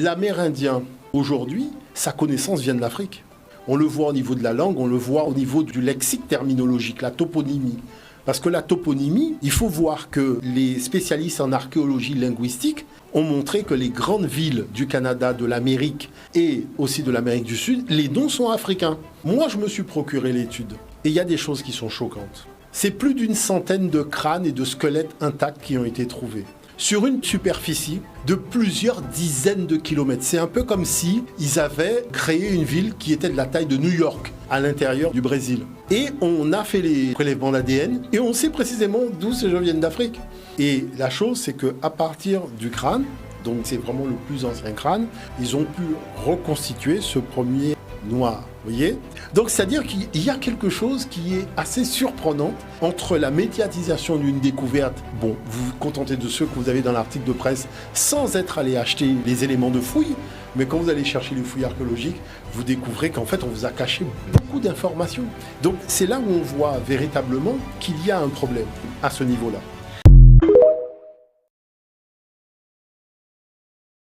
L'Amérindien, aujourd'hui, sa connaissance vient de l'Afrique. On le voit au niveau de la langue, on le voit au niveau du lexique terminologique, la toponymie. Parce que la toponymie, il faut voir que les spécialistes en archéologie linguistique ont montré que les grandes villes du Canada, de l'Amérique et aussi de l'Amérique du Sud, les noms sont africains. Moi, je me suis procuré l'étude. Et il y a des choses qui sont choquantes. C'est plus d'une centaine de crânes et de squelettes intacts qui ont été trouvés sur une superficie de plusieurs dizaines de kilomètres. C'est un peu comme si ils avaient créé une ville qui était de la taille de New York à l'intérieur du Brésil. Et on a fait les prélèvements d'ADN et on sait précisément d'où ces gens viennent d'Afrique. Et la chose, c'est qu'à partir du crâne, donc c'est vraiment le plus ancien crâne, ils ont pu reconstituer ce premier noir. Vous voyez ? Donc c'est-à-dire qu'il y a quelque chose qui est assez surprenant entre la médiatisation d'une découverte. Bon, vous vous contentez de ceux que vous avez dans l'article de presse sans être allé acheter les éléments de fouille, mais quand vous allez chercher les fouilles archéologiques, vous découvrez qu'en fait on vous a caché beaucoup d'informations. Donc c'est là où on voit véritablement qu'il y a un problème à ce niveau-là.